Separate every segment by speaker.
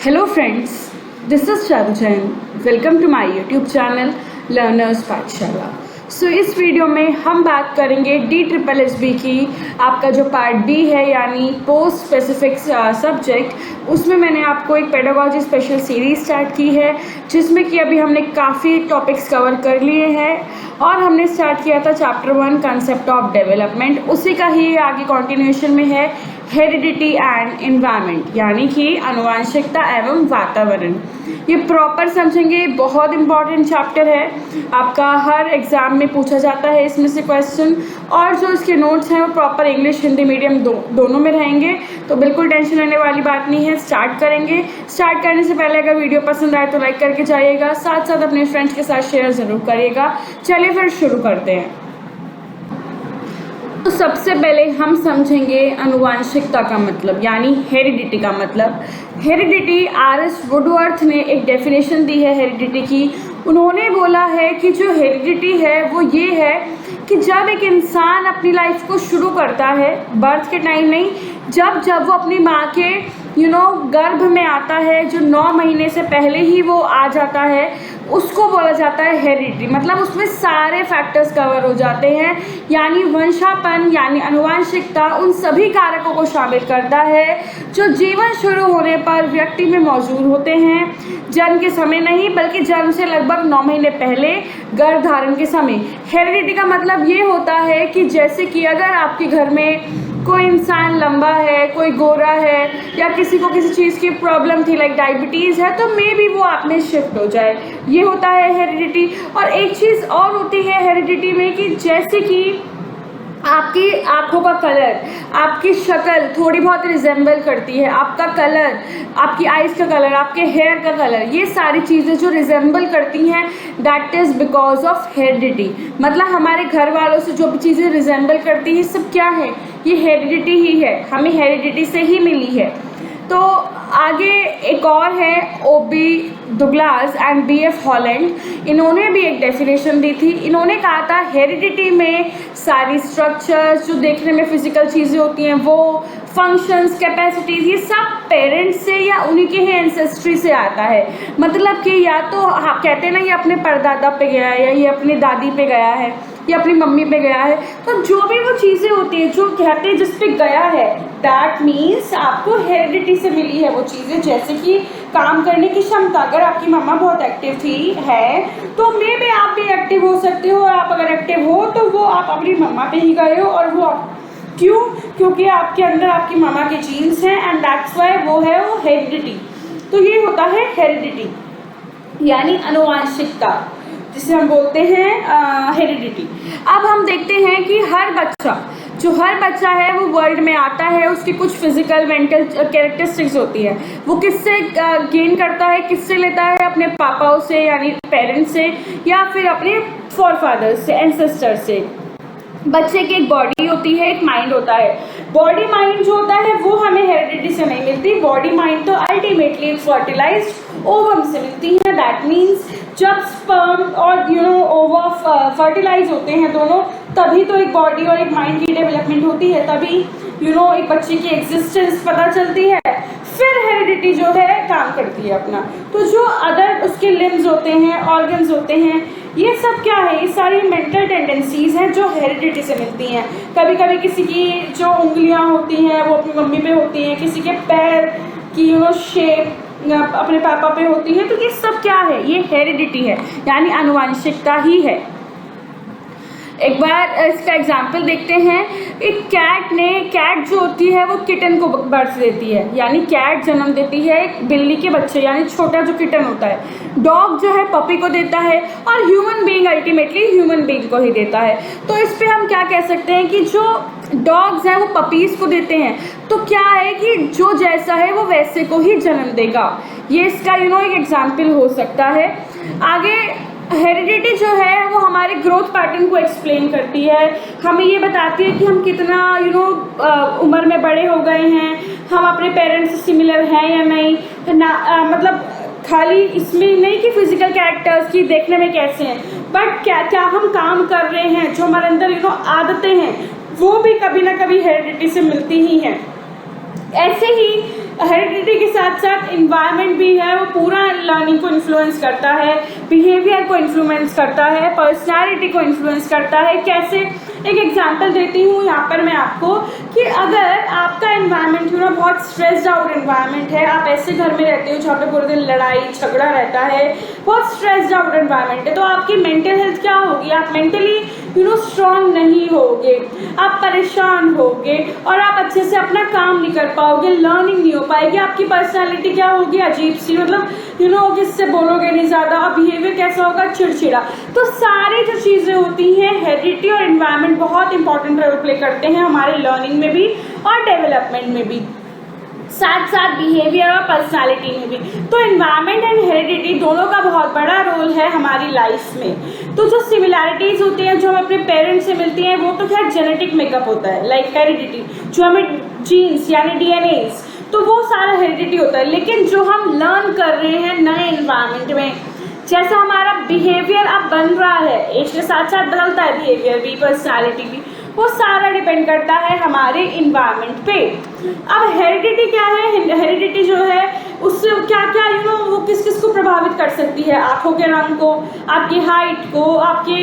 Speaker 1: Hello friends, this is Charu Jain. Welcome to my YouTube channel Learners पाठशाला। इस video में हम बात करेंगे DSSB की आपका जो पार्ट बी है यानी पोस्ट स्पेसिफिक सब्जेक्ट। उसमें मैंने आपको एक पेडागॉजी स्पेशल सीरीज स्टार्ट की है जिसमें कि अभी हमने काफ़ी टॉपिक्स कवर कर लिए हैं और हमने स्टार्ट किया था चैप्टर 1 कंसेप्ट ऑफ डेवलपमेंट। उसी का ही आगे कॉन्टिन्यूएशन में है हेरिडिटी एंड इन्वायरमेंट यानी कि आनुवंशिकता एवं वातावरण। ये प्रॉपर समझेंगे, बहुत इंपॉर्टेंट चैप्टर है, आपका हर एग्जाम में पूछा जाता है इसमें से क्वेश्चन। और जो इसके नोट्स हैं वो प्रॉपर इंग्लिश हिंदी मीडियम दोनों में रहेंगे, तो बिल्कुल टेंशन लेने वाली बात नहीं है। स्टार्ट करेंगे। स्टार्ट करने से पहले अगर वीडियो पसंद आए तो लाइक करके जाइएगा, साथ साथ अपने फ्रेंड्स के साथ शेयर ज़रूर करिएगा। चलिए फिर शुरू करते हैं। तो सबसे पहले हम समझेंगे आनुवंशिकता का मतलब यानी हेरिडिटी का मतलब। Heredity R.S. वुडवर्थ ने एक डेफिनेशन दी है हेरिडिटी की। उन्होंने बोला है कि जो हेरिडिटी है वो ये है कि जब एक इंसान अपनी लाइफ को शुरू करता है, बर्थ के टाइम नहीं, जब वो अपनी माँ के गर्भ में आता है, जो 9 महीने से पहले ही वो आ जाता है, उसको बोला जाता है हेरिडिटी। मतलब उसमें सारे फैक्टर्स कवर हो जाते हैं, यानी वंशापन यानी आनुवंशिकता उन सभी कारकों को शामिल करता है जो जीवन शुरू होने पर व्यक्ति में मौजूद होते हैं। जन्म के समय नहीं बल्कि जन्म से लगभग 9 महीने पहले गर्भ धारण के समय। हेरिडिटी का मतलब ये होता है कि जैसे कि अगर आपके घर में कोई इंसान लंबा है, कोई गोरा है या किसी को किसी चीज़ की प्रॉब्लम थी लाइक डायबिटीज़ है, तो मे बी वो आप में शिफ्ट हो जाए, ये होता है हेरिडिटी। और एक चीज़ और होती है हेरिडिटी में कि जैसे कि आपकी आँखों का कलर, आपकी शक्ल थोड़ी बहुत रिजेंबल करती है, आपका कलर, आपकी आइज़ का कलर, आपके हेयर का कलर, ये सारी चीज़ें जो रिजेंबल करती हैं that is because of heredity. मतलब हमारे घर वालों से जो भी चीज़ें रिजेंबल करती हैं सब क्या है, ये हेरिडिटी ही है, हमें हेरिडिटी से ही मिली है। तो आगे एक और है O.B. Douglas and B.F. Holland. इन्होंने भी एक डेफिनेशन दी थी। इन्होंने कहा था हेरिडिटी में सारी स्ट्रक्चर्स जो देखने में फिजिकल चीज़ें होती हैं, वो फंक्शंस, कैपेसिटीज़, ये सब पेरेंट्स से या उन्हीं के ही एंसेस्ट्री से आता है। मतलब कि या तो कहते हैं ना ये अपने परदादा पे गया है या ये अपनी दादी पे गया है या अपनी मम्मी पे गया है, तो जो भी वो चीज़ें होती हैं जो कहते हैं जिस पे गया है दैट मीन्स आपको हेरिडिटी से मिली है वो चीज़ें। जैसे कि काम करने की क्षमता, अगर आपकी मम्मा बहुत एक्टिव है तो मे बी आप भी एक्टिव हो सकते हो, और आप अगर एक्टिव हो तो वो आप अपनी मम्मा पे ही गए हो। और वो क्यों? क्योंकि आपके अंदर आपकी मम्मा के जीन्स हैं एंड दैट्स वाई वो हेरिडिटी। तो ये होता है हेरिडिटी यानी आनुवंशिकता, जिसे हम बोलते हैं हेरिडिटी। अब हम देखते हैं कि हर बच्चा है वो वर्ल्ड में आता है, उसकी कुछ फिजिकल मेंटल कैरेक्टरिस्टिक्स होती है। वो किससे गेन करता है, किससे लेता है? अपने पापाओं से यानी पेरेंट्स से या फिर अपने फोरफादर्स से, एंसेस्टर से। बच्चे की एक बॉडी होती है, एक माइंड होता है। बॉडी माइंड जो होता है वो हमें हेरिडिटी से नहीं मिलती। बॉडी माइंड तो अल्टीमेटली फर्टिलाइज्ड ओवम से मिलती है। दैट मीन्स जब स्पर्म और ओवा फर्टिलाइज होते हैं दोनों, तभी तो एक बॉडी और एक माइंड की डेवलपमेंट होती है, तभी एक बच्चे की एग्जिस्टेंस पता चलती है। फिर हेरिडिटी जो है काम करती है अपना। तो जो अदर उसके लिम्स होते हैं, ऑर्गन्स होते हैं, ये सब क्या है? ये सारी मेंटल टेंडेंसीज हैं जो हेरिडिटी से मिलती हैं। कभी कभी किसी की जो उंगलियां होती हैं वो अपनी मम्मी पे होती हैं, किसी के पैर की शेप अपने पापा पे होती है। तो ये सब क्या है? ये हेरिडिटी है यानी आनुवंशिकता ही है। एक बार इसका एग्जाम्पल देखते हैं। एक कैट जो होती है वो किटन को बर्थ देती है, यानी कैट जन्म देती है एक बिल्ली के बच्चे यानी छोटा जो किटन होता है। डॉग जो है पपी को देता है और human being ultimately human being को ही देता है। तो इस पे हम क्या कह सकते हैं कि जो डॉग्स हैं वो पपीज़ को देते हैं, तो क्या है कि जो जैसा है वो वैसे को ही जन्म देगा। ये इसका एक एग्जाम्पल हो सकता है। आगे हेरिडिटी जो है वो हमारे ग्रोथ पैटर्न को एक्सप्लेन करती है। हमें ये बताती है कि हम कितना उम्र में बड़े हो गए हैं, हम अपने पेरेंट्स से सिमिलर हैं या नहीं मतलब खाली इसमें नहीं कि फिजिकल कैरेक्टर्स की देखने में कैसे हैं, बट क्या हम काम कर रहे हैं, जो हमारे अंदर आदतें हैं वो भी कभी ना कभी हेरिडिटी से मिलती ही हैं। ऐसे ही हेरिडिटी के साथ साथ इन्वायरमेंट भी है, वो पूरा लर्निंग को इन्फ्लुएंस करता है, बिहेवियर को इन्फ्लुएंस करता है, पर्सनालिटी को इन्फ्लुएंस करता है। कैसे, एक एग्जांपल देती हूँ यहाँ पर मैं आपको कि अगर आपका इन्वायरमेंट बहुत स्ट्रेस्ड आउट इन्वायरमेंट है, आप ऐसे घर में रहते हो जहाँ पे पूरे दिन लड़ाई झगड़ा रहता है, बहुत स्ट्रेस्ड आउट इन्वायरमेंट है, तो आपकी मेंटल हेल्थ क्या होगी, आप मेंटली स्ट्रांग नहीं होगे, आप परेशान होगे और आप अच्छे से अपना काम नहीं कर पाओगे, लर्निंग नहीं हो पाएगी, आपकी पर्सनालिटी क्या होगी, अजीब सी, मतलब किससे बोलोगे नहीं ज़्यादा, और बिहेवियर कैसा होगा, चिड़चिड़ा। तो सारी जो चीज़ें होती हैं, हेरिडिटी और एनवायरनमेंट बहुत इंपॉर्टेंट रोल प्ले करते हैं हमारे लर्निंग में भी और डेवलपमेंट में भी, साथ साथ बिहेवियर और पर्सनालिटी में भी। तो एनवायरनमेंट एंड हेरिडिटी दोनों का बहुत बड़ा रोल है हमारी लाइफ में। तो जो सिमिलैरिटीज़ होती हैं जो हमें अपने पेरेंट्स से मिलती हैं वो तो खैर जेनेटिक मेकअप होता है, लाइक हेरिडिटी, जो हमें जीन्स यानी डीएनएस, तो वो सारा हेरिडिटी होता है। लेकिन जो हम लर्न कर रहे हैं नए एनवायरनमेंट में, जैसा हमारा बिहेवियर अब बन रहा है, एज के साथ साथ बदलता है बिहेवियर भी, पर्सनालिटी भी, वो सारा डिपेंड करता है हमारे इन्वायरमेंट पे। अब हेरिडिटी क्या है, हेरिडिटी जो है उससे क्या क्या वो किस किस को प्रभावित कर सकती है, आँखों के रंग को, आपकी हाइट को, आपके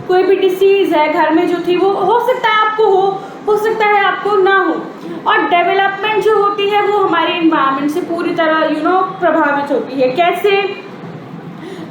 Speaker 1: कोई भी डिसीज़ है घर में जो थी वो हो सकता है आपको हो सकता है आपको ना हो। और डेवलपमेंट जो होती है वो हमारे इन्वायरमेंट से पूरी तरह प्रभावित होती है। कैसे,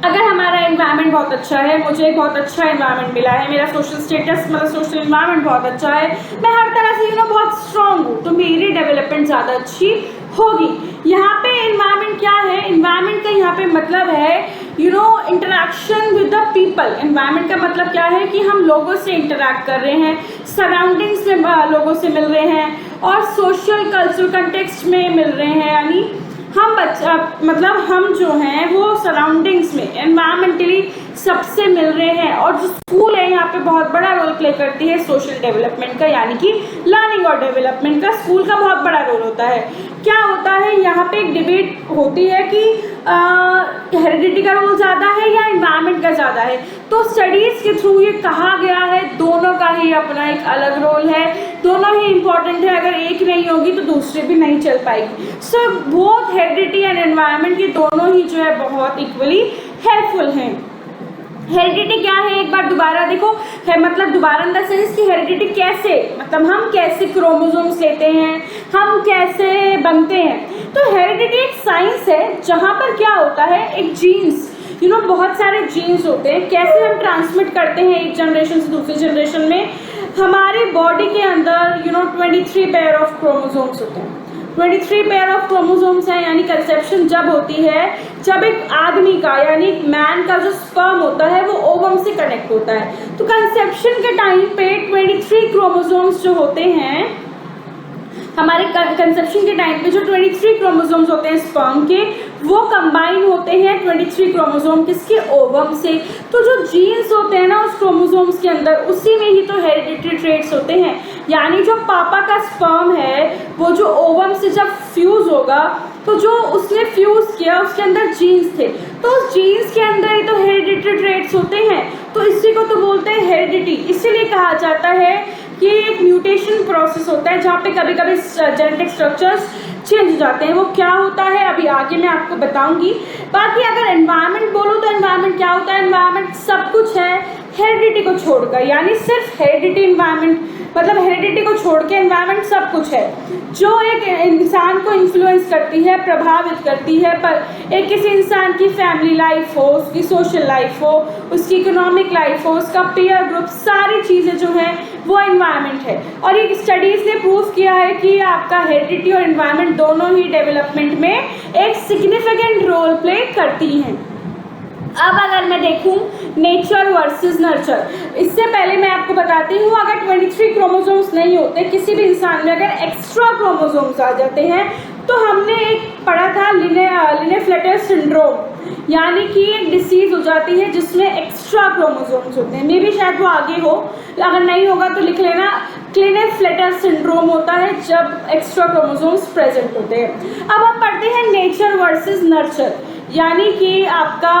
Speaker 1: अगर हमारा एनवायरनमेंट बहुत अच्छा है, मुझे एक बहुत अच्छा एनवायरनमेंट मिला है, मेरा सोशल स्टेटस मतलब सोशल एनवायरनमेंट बहुत अच्छा है, मैं हर तरह से बहुत स्ट्रांग हूँ, तो मेरी डेवलपमेंट ज़्यादा अच्छी होगी। यहाँ पे एनवायरनमेंट क्या है, एनवायरनमेंट का यहाँ पे मतलब है interaction with the people. Environment का मतलब क्या है कि हम लोगों से इंटरेक्ट कर रहे हैं, सराउंडिंग्स में लोगों से मिल रहे हैं और सोशल कल्चरल कंटेक्स्ट में मिल रहे हैं, यानी हम जो हैं वो सराउंडिंग्स में एनवायरमेंटली सबसे मिल रहे हैं। और जो स्कूल है यहाँ पे बहुत बड़ा रोल प्ले करती है सोशल डेवलपमेंट का, यानी कि लर्निंग और डेवलपमेंट का स्कूल का बहुत बड़ा रोल होता है। क्या होता है, यहाँ पे एक डिबेट होती है कि हेरिडिटी का रोल ज़्यादा है या एनवायरनमेंट का ज़्यादा है। तो स्टडीज़ के थ्रू ये कहा गया है दोनों का ही अपना एक अलग रोल है, दोनों ही इम्पॉर्टेंट है, अगर एक नहीं होगी तो दूसरी भी नहीं चल पाएगी। So both heredity and environment ये दोनों ही जो है बहुत इक्वली हेल्पफुल हैं। हेरिडिटी क्या है, एक बार दोबारा देखो है, मतलब दोबारा अंदर से इसकी हेरिडिटी कैसे, मतलब हम कैसे क्रोमोसोम्स लेते हैं, हम कैसे बनते हैं। तो हेरिडिटी एक साइंस है जहाँ पर क्या होता है, एक जीन्स बहुत सारे जीन्स होते हैं, कैसे हम ट्रांसमिट करते हैं एक जनरेशन से दूसरी जनरेशन में। हमारे बॉडी के अंदर 23 पेयर ऑफ क्रोमोसोम्स होते हैं, 23 पेयर ऑफ क्रोमोसोम्स हैं, यानी कंसेप्शन जब होती है जब एक आदमी का यानी एक मैन का जो स्पर्म होता है वो ओवम से कनेक्ट होता है। तो कंसेप्शन के टाइम पे 23 क्रोमोसोम्स जो होते हैं, हमारे कंसेप्शन के टाइम पे जो 23 क्रोमोसोम्स होते हैं स्पर्म के, वो कंबाइन होते हैं 23 क्रोमोसोम किसके, ओवम से। तो जो जीन्स होते हैं ना उस क्रोमोसोम्स के अंदर, उसी में ही तो हेरिडिटरी ट्रेट्स होते हैं। यानी जो पापा का स्पर्म है वो जो ओवम से जब फ्यूज़ होगा, तो जो उसने फ्यूज़ किया उसके अंदर जीन्स थे, तो उस जीन्स के अंदर ही तो हेरिडिटरी ट्रेट्स होते हैं। तो इसी को तो बोलते हैं हेरिडिटी। इसीलिए कहा जाता है कि एक म्यूटेशन प्रोसेस होता है जहाँ पे कभी कभी जेनेटिक स्ट्रक्चर्स चेंज हो जाते हैं। वो क्या होता है अभी आगे मैं आपको बताऊंगी। बाकी अगर एनवायरनमेंट बोलो तो एनवायरनमेंट क्या होता है, एनवायरनमेंट सब कुछ है हेरिडिटी को छोड़कर, यानी सिर्फ हेरिडिटी एनवायरनमेंट, मतलब हेरिडिटी को छोड़ के एनवायरनमेंट सब कुछ है जो एक इंसान को इन्फ्लुएंस करती है, प्रभावित करती है। पर एक किसी इंसान की फैमिली लाइफ हो, उसकी सोशल लाइफ हो, उसकी इकोनॉमिक लाइफ हो, उसका पीयर ग्रुप, सारी चीज़ें जो हैं वो एनवायरनमेंट है। और ये स्टडीज़ ने प्रूव किया है कि आपका हेरिडिटी और एनवायरनमेंट दोनों ही डेवलपमेंट में एक सिग्निफिकेंट रोल प्ले करती हैं। अब अगर मैं देखूं नेचर वर्सेस नर्चर, इससे पहले मैं आपको बताती हूँ, अगर 23 क्रोमोसोम्स नहीं होते किसी भी इंसान में, अगर एक्स्ट्रा क्रोमोसोम्स आ जाते हैं, तो हमने एक पढ़ा था लिनेफ्लेटर सिंड्रोम, यानी कि एक डिसीज़ हो जाती है जिसमें एक्स्ट्रा क्रोमोसोम्स होते हैं। मे भी शायद वो आगे हो, अगर नहीं होगा तो लिख लेना, क्लिनेफ्लेटर सिंड्रोम होता है जब एक्स्ट्रा क्रोमोसोम्स प्रेजेंट होते हैं। अब हम पढ़ते हैं नेचर वर्सेस नर्चर, यानी कि आपका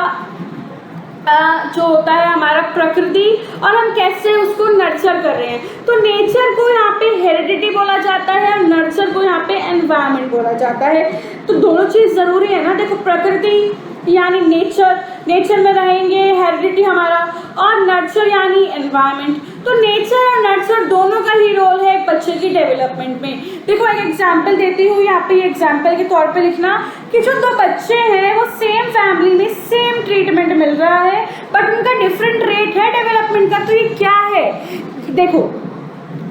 Speaker 1: जो होता है हमारा प्रकृति और हम कैसे उसको नर्चर कर रहे हैं। तो नेचर को यहाँ पे हेरिडिटी बोला जाता है और नर्चर को यहाँ पे एनवायरनमेंट बोला जाता है। तो दोनों चीज़ ज़रूरी है ना। देखो प्रकृति यानी नेचर में रहेंगे, हेरिडिटी हमारा, और नर्चर यानी एनवायरनमेंट। तो नेचर और नर्चर दोनों का ही रोल है एक बच्चे की डेवलपमेंट में। देखो एक एग्जांपल देती हूँ, यहाँ पे एग्जांपल के तौर पे लिखना कि जो दो बच्चे हैं वो सेम फैमिली में सेम ट्रीटमेंट मिल रहा है बट उनका डिफरेंट रेट है डेवलपमेंट का। तो ये क्या है? देखो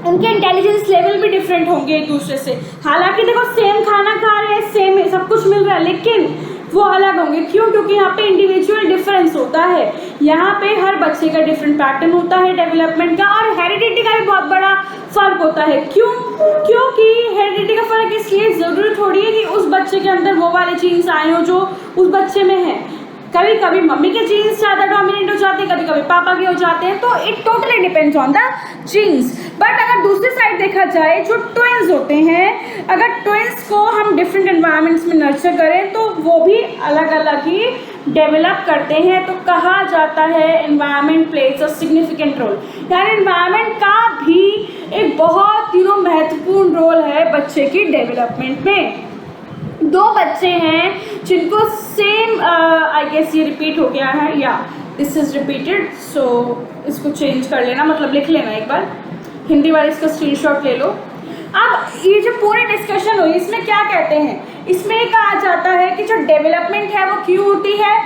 Speaker 1: उनके इंटेलिजेंस लेवल भी डिफरेंट होंगे एक दूसरे से। हालांकि देखो सेम खाना खा रहे हैं, सेम सब कुछ मिल रहा है, लेकिन वो अलग होंगे। क्यों? क्योंकि यहाँ पे इंडिविजुअल डिफरेंस होता है। यहाँ पे हर बच्चे का डिफरेंट पैटर्न होता है डेवलपमेंट का, और हेरिडिटी का भी बहुत बड़ा फर्क होता है। क्यों? क्योंकि हेरिडिटी का फर्क इसलिए जरूरी थोड़ी है कि उस बच्चे के अंदर वो वाले जीन्स आए हो जो उस बच्चे में है। कभी कभी मम्मी के जीन्स ज़्यादा डोमिनेट हो जाते हैं, कभी कभी पापा के हो जाते हैं। तो it totally depends on the genes. But अगर दूसरी साइड देखा जाए, जो ट्विन्स होते हैं, अगर ट्विन्स को हम डिफरेंट एनवायरनमेंट्स में नर्चर करें तो वो भी अलग अलग ही डेवलप करते हैं। तो कहा जाता है environment plays a significant role, यानी एनवायरनमेंट का भी एक बहुत महत्वपूर्ण रोल है बच्चे की डेवलपमेंट में। दो बच्चे हैं जिनको सेम आई गेस ये रिपीट हो गया है, या दिस इज रिपीटेड, सो इसको चेंज कर लेना, मतलब लिख लेना एक बार, हिंदी वाले इसका स्क्रीनशॉट ले लो। अब ये जो पूरी डिस्कशन हुई इसमें क्या कहते हैं, इसमें कहा जाता है कि जो डेवलपमेंट है वो क्यों होती है?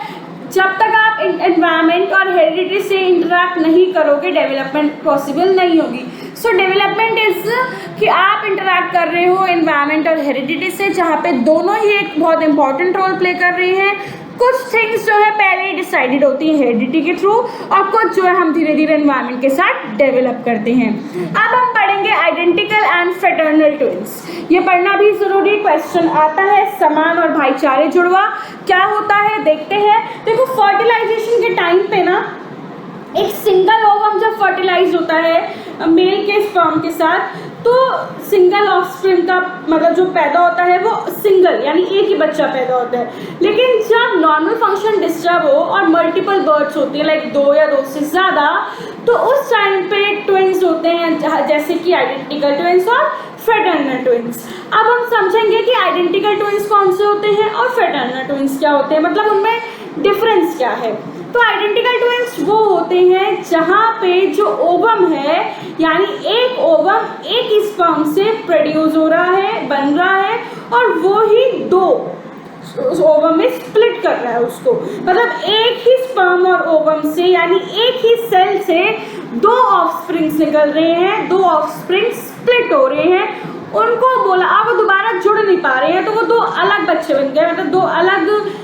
Speaker 1: जब तक आप एनवायरनमेंट और हेरिडिटी से इंटरैक्ट नहीं करोगे डेवलपमेंट पॉसिबल नहीं होगी। सो डेवलपमेंट इज कि आप इंटरैक्ट कर रहे हो एनवायरनमेंट और हेरिडिटी से, जहाँ पे दोनों ही एक बहुत इंपॉर्टेंट रोल प्ले कर रही हैं। कुछ थिंग्स जो है पहले ही डिसाइडेड होती है हेरिडिटी के थ्रू, और कुछ जो है हम धीरे धीरे एनवायरनमेंट के साथ डेवलप करते हैं। अब हम पढ़ेंगे आइडेंटिकल एंड फ्रेटर्नल ट्विन्स। ये पढ़ना भी जरूरी क्वेश्चन आता है। समान और भाईचारे जुड़वा क्या होता है देखते हैं। देखो फर्टिलाइजेशन के टाइम पे ना एक सिंगल ओवम जब फर्टिलाइज होता है मेल के स्पर्म के साथ, तो सिंगल ऑफस्प्रिंग का मतलब जो पैदा होता है वो सिंगल यानी एक ही बच्चा पैदा होता है। लेकिन जब नॉर्मल फंक्शन डिस्टर्ब हो और मल्टीपल बर्ड्स होती है, लाइक 2 या 2 से ज़्यादा, तो उस टाइम पे ट्विन्स होते हैं, जैसे कि आइडेंटिकल ट्विन्स और फ्रेटर्नल ट्विन्स। अब हम समझेंगे कि आइडेंटिकल ट्विन्स कौन से होते हैं और फ्रेटर्नल ट्विन्स क्या होते हैं, मतलब उनमें डिफरेंस क्या है। तो आइडेंटिकल ट्विन्स वो होते हैं जहाँ पे जो ओवम है, यानी एक ओवम एक ही स्पर्म से प्रोड्यूस हो रहा है, बन रहा है, और वो ही 2 ओवम में स्प्लिट कर रहा है उसको, मतलब एक ही स्पर्म और ओवम से, यानी एक ही सेल से 2 ऑफस्प्रिंग्स निकल रहे हैं, 2 ऑफस्प्रिंग स्प्लिट हो रहे हैं। उनको बोला अब वो दोबारा जुड़ नहीं पा रहे हैं, तो वो 2 अलग बच्चे बन गए, मतलब 2 अलग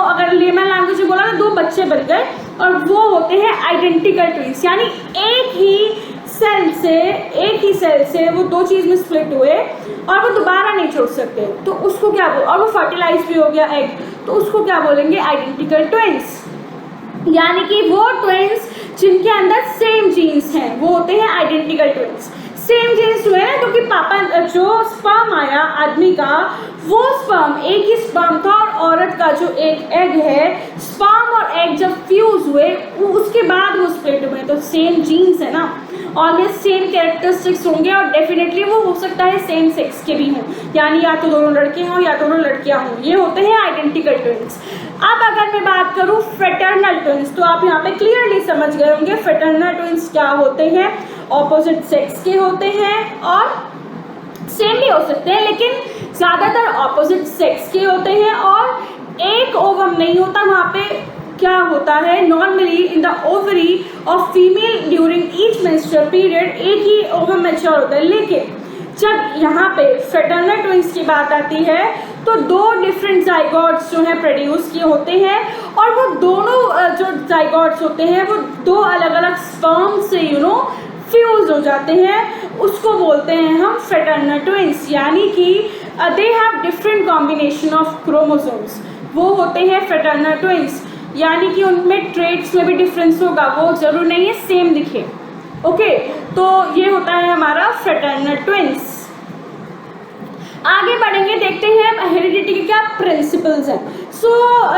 Speaker 1: अगर लेमन लैंग्वेज में बोला तो 2 बच्चे बन गए, और वो होते हैं आइडेंटिकल ट्विन्स। यानी एक ही सेल से वो 2 चीज़ में स्प्लिट हुए और वो दोबारा नहीं जुड़ सकते, तो उसको क्या और वो फर्टिलाइज भी हो गया एग, तो उसको क्या बोलेंगे? Identical twins. यानी कि वो ट्विन्स जिनके अंदर सेम जीन्स हैं वो होते हैं आइडेंटिकल ट्विन्स। सेम जीन्स हुए ना, क्योंकि पापा जो स्पर्म आया आदमी का, वो स्पर्म एक ही स्पर्म था, और औरत का जो एक एग है, स्पर्म और एग जब फ्यूज हुए उसके बाद वो स्प्लिट हुए, तो सेम जीन्स है ना, ऑलवेज सेम कैरेक्टरिस्टिक्स होंगे, और डेफिनेटली वो हो सकता है सेम सेक्स के भी हों, यानी या तो दोनों लड़के हों या दोनों लड़कियां हों, ये होते हैं आइडेंटिकल ट्विन्स। अब अगर मैं बात करूँ फ्रेटर्नल ट्विन्स, तो आप यहाँ पे क्लियरली समझ गए होंगे फ्रेटर्नल ट्विन्स क्या होते हैं। ऑपोजिट सेक्स के होते हैं और सेम भी हो सकते हैं, लेकिन ज़्यादातर ऑपोजिट सेक्स के होते हैं, और एक ओवम नहीं होता वहाँ पे। क्या होता है, normally in the ovary of female during each menstrual period एक ही ओवम मैच्योर होता है, लेकिन जब यहाँ पे फ्रेटर्नल ट्विन्स की बात आती है तो 2 डिफरेंट जाइगोट्स जो हैं प्रोड्यूस किए होते हैं, और वो दोनों जो जाइगोट्स होते हैं वो 2 अलग अलग स्पर्म से फ्यूज हो जाते हैं, उसको बोलते हैं हम फ्रेटर्नल ट्विन्स। यानी कि they have different combination of chromosomes, वो होते हैं फ्रेटर्नल ट्विन्स। यानी कि उनमें ट्रेट्स में भी डिफरेंस होगा, वो जरूर नहीं है सेम दिखे। ओके, तो ये होता है हमारा फ्रेटर्नल ट्विन्स। आगे बढ़ेंगे, देखते हैं हेरिडिटी के क्या प्रिंसिपल्स हैं। सो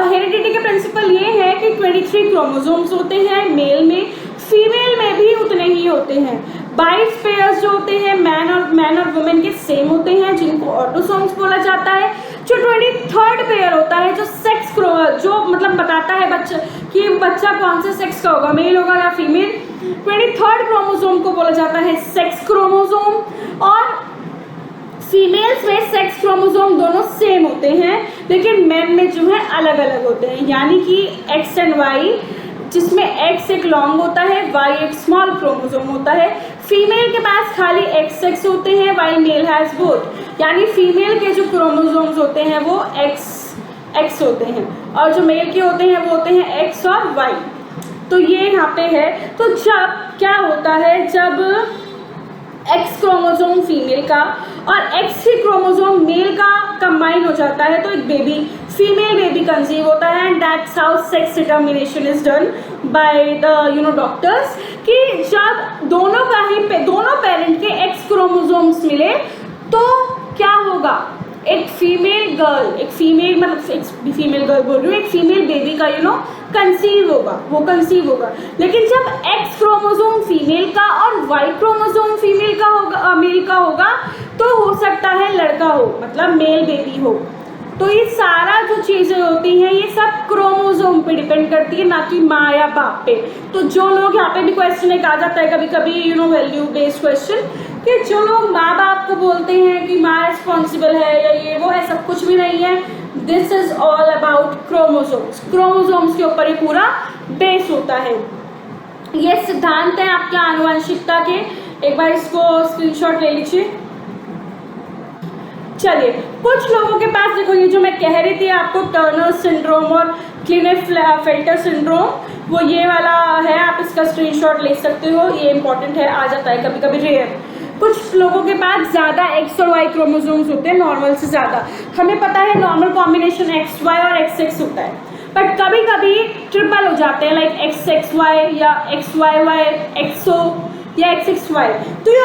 Speaker 1: हेरिडिटी के प्रिंसिपल ये है कि 23 क्रोमोसोम्स होते हैं मेल में, फीमेल में भी उतने ही होते हैं। 22 पेयर्स जो होते हैं मैन और वुमेन के सेम होते हैं, जिनको ऑटोसोम्स बोला जाता है। जो 23rd पेयर होता है, जो सेक्स जो मतलब बताता है बच्चा कि बच्चा कौन से सेक्स का होगा, मेल होगा या फीमेल, 23rd क्रोमोसोम को बोला जाता है सेक्स क्रोमोसोम। और फीमेल्स में सेक्स क्रोमोसोम दोनों सेम होते हैं, लेकिन मेन में जो है अलग अलग होते हैं, यानी कि एक्स एंड वाई, जिसमें एक्स एक लॉन्ग होता है, वाई एक स्मॉल क्रोमोसोम होता है। फीमेल के पास खाली एक्स होते हैं, वाई मेल हैज़ बोथ, यानी फीमेल के जो क्रोमोसोम्स होते हैं वो एक्स होते हैं, और जो मेल के होते हैं वो होते हैं एक्स और वाई। तो ये यहाँ पे है। तो जब क्या होता है, जब एक्स क्रोमोसोम फीमेल का और एक्स ही क्रोमोसोम मेल का कंबाइन हो जाता है, तो एक बेबी, फीमेल बेबी कंसीव होता है। And that's how sex determination is done by the doctors, कि जब दोनों पेरेंट के एक्स क्रोमोसोम्स मिले तो क्या होगा, एक फीमेल गर्ल, एक फीमेल गर्ल बोल रही हूँ, एक फीमेल बेबी का कंसीव होगा। लेकिन जब एक्स क्रोमोसोम फीमेल का और वाई क्रोमोसोम फीमेल का होगा, मेल का होगा, तो हो सकता है लड़का हो, मतलब मेल बेबी हो। तो ये सारा जो चीज़ें होती हैं ये सब क्रोमोसोम पे डिपेंड करती है, ना कि माँ या बाप पे। तो जो लोग यहाँ पे भी क्वेश्चन एक आ जाता है कभी कभी वैल्यू बेस्ड क्वेश्चन, कि जो लोग माँ बाप को बोलते हैं कि माँ रिस्पॉन्सिबल है या ये वो है, सब कुछ भी नहीं है। This is all about chromosomes के ऊपर ये पूरा बेस होता है। ये सिद्धांत है आपके आनुवंशिकता के, एक बार इसको स्क्रीनशॉट ले लीजिए। चलिए, कुछ लोगों के पास देखो, ये जो मैं कह रही थी आपको, टर्नर सिंड्रोम और क्लिनेफेल्टर सिंड्रोम, वो ये वाला है, आप इसका स्क्रीनशॉट ले सकते हो, ये इंपॉर्टेंट है, आ जाता है कभी कभी रेयर। कुछ लोगों के पास ज़्यादा एक्स और वाई क्रोमोसोम्स होते हैं, नॉर्मल से ज़्यादा। हमें पता है नॉर्मल कॉम्बिनेशन एक्स वाई और एक्स एक्स होता है, बट कभी कभी ट्रिपल हो जाते हैं, लाइक एक्स एक्स वाई या एक्स वाई वाई एक्सओ या एक्स एक्स वाई। तो ये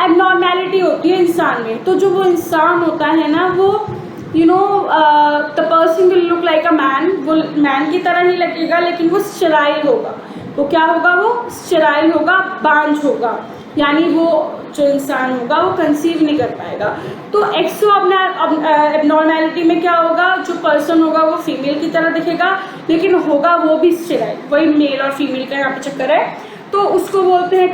Speaker 1: एबनॉर्मेलिटी होती है इंसान में। तो जो वो इंसान होता है ना, वो the person will look like a man, वो मैन की तरह ही लगेगा, लेकिन वो स्टेराइल होगा। वो क्या होगा, वो स्टेराइल होगा, बांझ होगा, यानी वो जो इंसान होगा वो कंसीव नहीं कर पाएगा। तो एक्सो एबनॉर्मेलिटी में क्या होगा, जो पर्सन होगा वो फीमेल की तरह दिखेगा, लेकिन होगा वो भी स्टेराइल। वही मेल और फीमेल का यहाँ पे चक्कर है। तो उसको बोलते हैं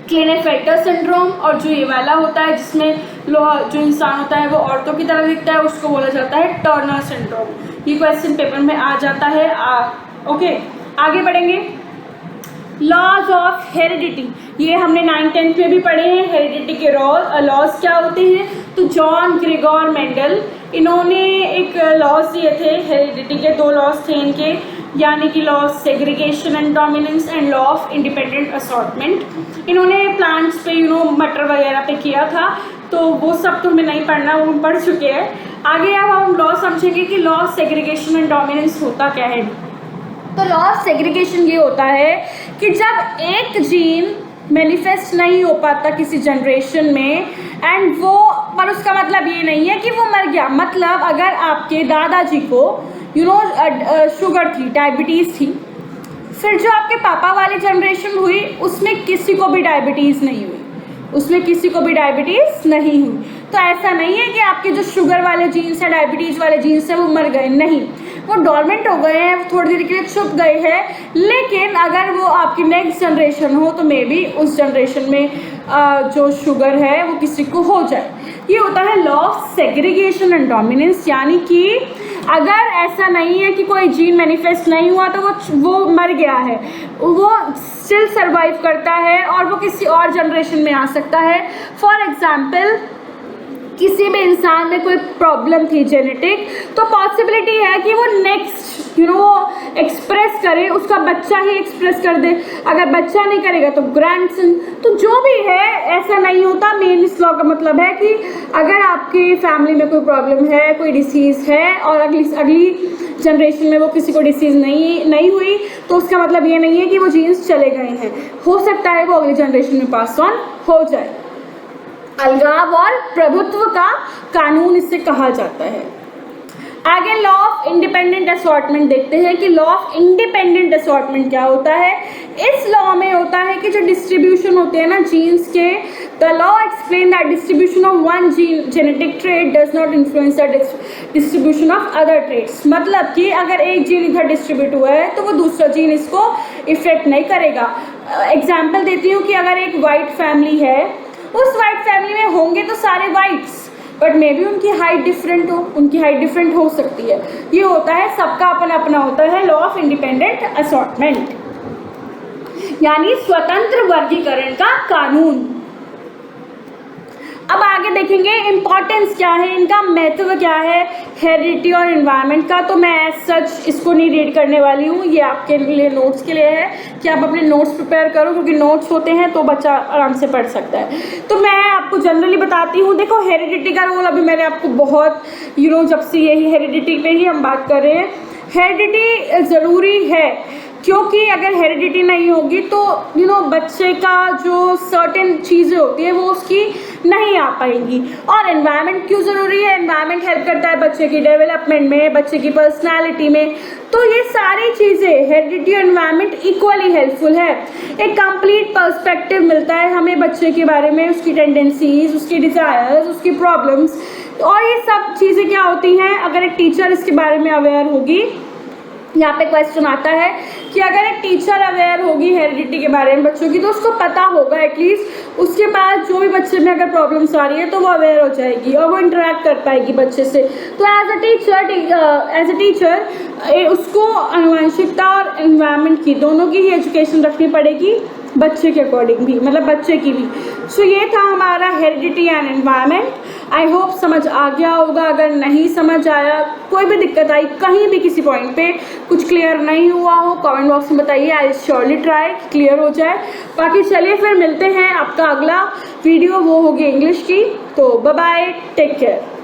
Speaker 1: क्लिनेफेल्टर सिंड्रोम। और जो ये वाला होता है, जिसमें जो इंसान होता है वो औरतों की तरह दिखता है, उसको बोला जाता है टर्नर सिंड्रोम। ये क्वेश्चन पेपर में आ जाता है। ओके, आगे बढ़ेंगे। लॉज ऑफ हेरिडिटी, ये हमने 9th-10th में भी पढ़े हैं। हेरिडिटी के लॉज क्या होते हैं, तो जॉन ग्रेगोर मेंडल, इन्होंने एक लॉज दिए थे हेरिडिटी के। 2 लॉज थे इनके, यानी कि law of segregation and dominance and law of independent assortment. इन्होंने प्लांट्स पे मटर वगैरह पे किया था, तो वो सब तो हमें नहीं पढ़ना, वो हम पढ़ चुके हैं। आगे अब हम लॉ समझेंगे कि law of segregation and dominance होता क्या है। तो लॉ ऑफ सेग्रीगेशन ये होता है कि जब एक जीन मैनिफेस्ट नहीं हो पाता किसी जनरेशन में, एंड वो, पर उसका मतलब ये नहीं है कि वो मर गया। मतलब अगर आपके दादाजी को शुगर थी, डायबिटीज़ थी, फिर जो आपके पापा वाली जनरेशन हुई उसमें किसी को भी डायबिटीज़ नहीं हुई, तो ऐसा नहीं है कि आपके जो शुगर वाले जीन्स हैं, डायबिटीज़ वाले जीन्स हैं, वो मर गए, नहीं, वो डोरमेंट हो गए हैं, थोड़ी देर के लिए छुप गए हैं। लेकिन अगर वो आपकी नेक्स्ट जनरेशन हो तो मे बी उस जनरेशन में जो शुगर है वो किसी को हो जाए। ये होता है law of segregation and dominance. यानी कि अगर ऐसा नहीं है कि कोई जीन मैनिफेस्ट नहीं हुआ तो वो मर गया है, वो स्टिल सर्वाइव करता है और वो किसी और जनरेशन में आ सकता है। फॉर एग्जाम्पल, किसी भी इंसान में कोई प्रॉब्लम थी जेनेटिक, तो पॉसिबिलिटी है कि वो नेक्स्ट एक्सप्रेस करे, उसका बच्चा ही एक्सप्रेस कर दे। अगर बच्चा नहीं करेगा तो ग्रैंडसन, तो जो भी है ऐसा नहीं होता। मेन इस लॉ का मतलब है कि अगर आपकी फैमिली में कोई प्रॉब्लम है, कोई डिसीज़ है, और अगली जनरेशन में वो किसी को डिसीज़ नहीं हुई, तो उसका मतलब ये नहीं है कि वो जीन्स चले गए हैं। हो सकता है वो अगली जनरेशन में पास ऑन हो जाए। अलगाव और प्रभुत्व का कानून इसे कहा जाता है। आगे लॉ ऑफ इंडिपेंडेंट असॉर्टमेंट देखते हैं कि लॉ ऑफ इंडिपेंडेंट असॉर्टमेंट क्या होता है। इस लॉ में होता है कि जो डिस्ट्रीब्यूशन होते हैं ना जीन्स के, the law explain that distribution of one gene genetic trait does not influence the distribution of other traits. मतलब कि अगर एक जीन इधर डिस्ट्रीब्यूट हुआ है तो वो दूसरा जीन इसको इफेक्ट नहीं करेगा। एग्जाम्पल देती हूँ कि अगर एक वाइट फैमिली है, उस वाइट फैमिली में होंगे तो सारे वाइट्स, बट मे बी उनकी हाइट डिफरेंट हो, उनकी हाइट डिफरेंट हो सकती है। ये होता है, सबका अपना अपना होता है लॉ ऑफ इंडिपेंडेंट असॉर्टमेंट, यानी स्वतंत्र वर्गीकरण का कानून। अब आगे देखेंगे इंपॉर्टेंस क्या है, इनका महत्व क्या है हेरिडिटी और एनवायरनमेंट का। तो मैं एज सच इसको नहीं रीड करने वाली हूँ, ये आपके लिए नोट्स के लिए है कि आप अपने नोट्स प्रिपेयर करो, क्योंकि नोट्स होते हैं तो बच्चा आराम से पढ़ सकता है। तो मैं आपको जनरली बताती हूँ। देखो हेरिडिटी का रोल अभी मैंने आपको बहुत जब से यही हेरिडिटी पे ही हम बात कर रहे हैं। हेरिडिटी ज़रूरी है, क्योंकि अगर हेरिडिटी नहीं होगी तो बच्चे का जो सर्टेन चीज़ें होती है वो उसकी नहीं आ पाएंगी। और एनवायरनमेंट क्यों ज़रूरी है? एनवायरनमेंट हेल्प करता है बच्चे की डेवलपमेंट में, बच्चे की पर्सनालिटी में। तो ये सारी चीज़ें हेरिडिटी और एनवायरनमेंट इक्वली हेल्पफुल है। एक कंप्लीट पर्सपेक्टिव मिलता है हमें बच्चे के बारे में, उसकी टेंडेंसीज, उसकी डिज़ायर्स, उसकी प्रॉब्लम्स। और ये सब चीज़ें क्या होती हैं, अगर एक टीचर इसके बारे में अवेयर होगी। यहाँ पे क्वेश्चन आता है कि अगर एक टीचर अवेयर होगी हेरिडिटी के बारे में बच्चों की, तो उसको पता होगा एटलीस्ट, उसके पास जो भी बच्चे में अगर प्रॉब्लम्स आ रही है तो वो अवेयर हो जाएगी और वो इंटरेक्ट कर पाएगी बच्चे से। तो एज अ टीचर उसको आनुवंशिकता और एनवायरनमेंट की दोनों की ही एजुकेशन रखनी पड़ेगी, बच्चे के अकॉर्डिंग भी, मतलब बच्चे की भी। सो ये था हमारा heredity and environment. I hope समझ आ गया होगा। अगर नहीं समझ आया, कोई भी दिक्कत आई, कहीं भी किसी पॉइंट पे कुछ क्लियर नहीं हुआ हो, कमेंट बॉक्स में बताइए। आई श्योरली ट्राई क्लियर हो जाए। बाकी चलिए फिर मिलते हैं, आपका अगला वीडियो वो होगी इंग्लिश की। तो बाय बाय, टेक केयर।